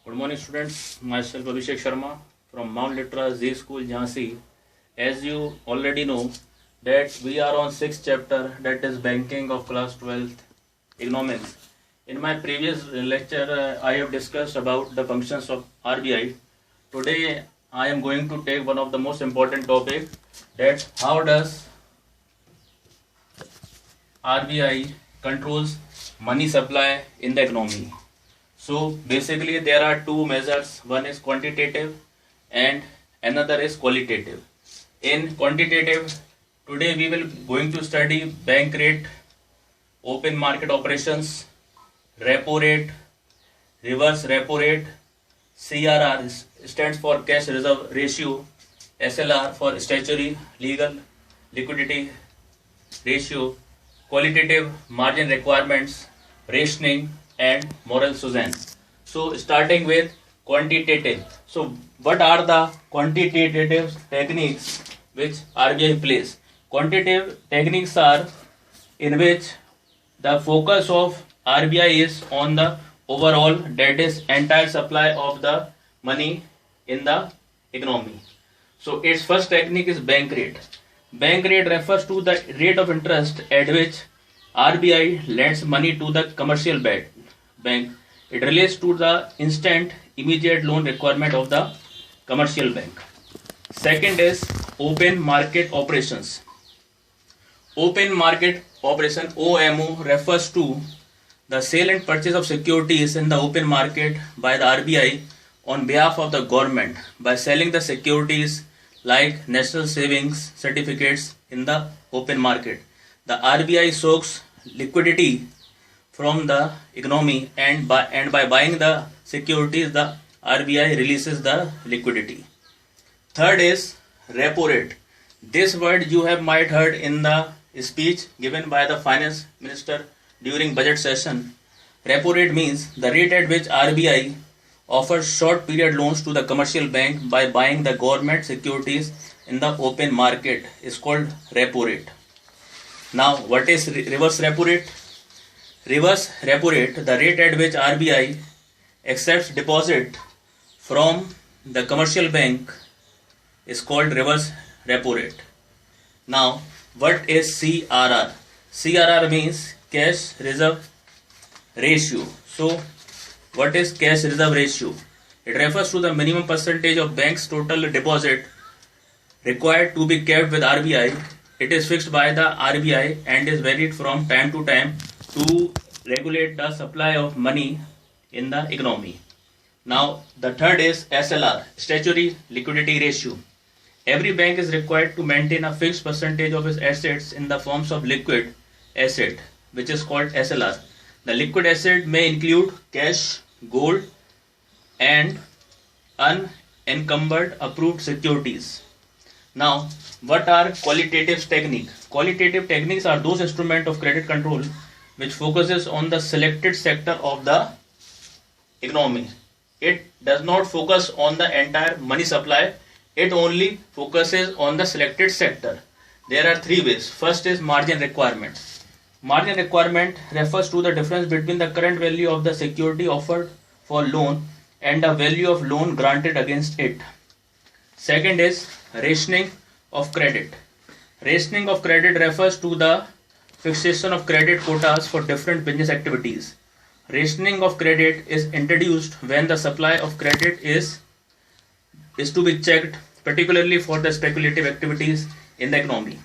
Good morning, students. Myself Abhishek Sharma from Mount Litra Z School, Jhansi. As you already know, that we are on 6th chapter, that is banking of class 12th economics. In my previous lecture, I have discussed about the functions of RBI. Today, I am going to take one of the most important topic, that how does RBI controls money supply in the economy. So basically there are two measures, one is quantitative and another is qualitative. In quantitative, today we will going to study bank rate, open market operations, repo rate, reverse repo rate, CRR stands for cash reserve ratio, SLR for statutory legal liquidity ratio, qualitative margin requirements, rationing and moral suasion. So starting with quantitative. So what are the quantitative techniques which RBI plays? Quantitative techniques are in which the focus of RBI is on the overall, that is entire supply of the money in the economy. So its first technique is bank rate. Bank rate refers to the rate of interest at which RBI lends money to the commercial bank. It relates to the instant immediate loan requirement of the commercial bank. Second is open market operations. Open market operation, OMO, refers to the sale and purchase of securities in the open market by the RBI on behalf of the government by selling the securities like national savings certificates in the open market. The RBI soaks liquidity from the economy and by buying the securities the RBI releases the liquidity. Third is repo rate. This word you have might heard in the speech given by the finance minister during budget session. Repo rate means the rate at which RBI offers short period loans to the commercial bank by buying the government securities in the open market is called repo rate. Now what is reverse repo rate? Reverse repo rate, the rate at which RBI accepts deposit from the commercial bank is called reverse repo rate. Now what is CRR? CRR means cash reserve ratio. So what is cash reserve ratio? It refers to the minimum percentage of bank's total deposit required to be kept with RBI. It is fixed by the RBI and is varied from time to time to regulate the supply of money in the economy. Now the third is SLR, statutory liquidity ratio. Every bank is required to maintain a fixed percentage of its assets in the forms of liquid asset, which is called SLR. The liquid asset may include cash, gold and unencumbered approved securities. Now what are qualitative techniques? Qualitative techniques are those instruments of credit control which focuses on the selected sector of the economy. It does not focus on the entire money supply. It only focuses on the selected sector. There are three ways. First is margin requirement. Margin requirement refers to the difference between the current value of the security offered for loan and the value of loan granted against it. Second is rationing of credit. Rationing of credit refers to the fixation of credit quotas for different business activities. Rationing of credit is introduced when the supply of credit is to be checked, particularly for the speculative activities in the economy.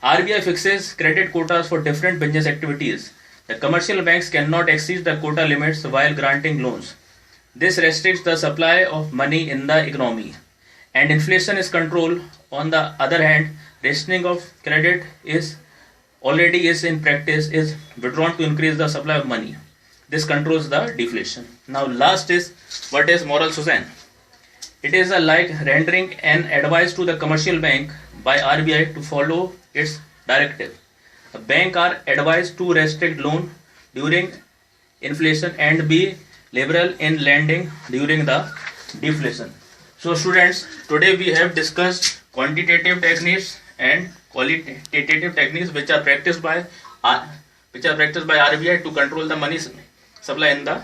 RBI fixes credit quotas for different business activities. The commercial banks cannot exceed the quota limits while granting loans. This restricts the supply of money in the economy. And inflation is controlled. On the other hand, rationing of credit is in practice is withdrawn to increase the supply of money. This controls the deflation. Now last is what is moral suasion. It is like rendering an advice to the commercial bank by RBI to follow its directive. The bank are advised to restrict loan during inflation and be liberal in lending during the deflation. So students, today we have discussed quantitative techniques and qualitative techniques which are practiced by RBI to control the money supply in the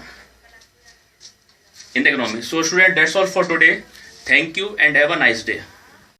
in the economy. So student, that's all for today. Thank you and have a nice day.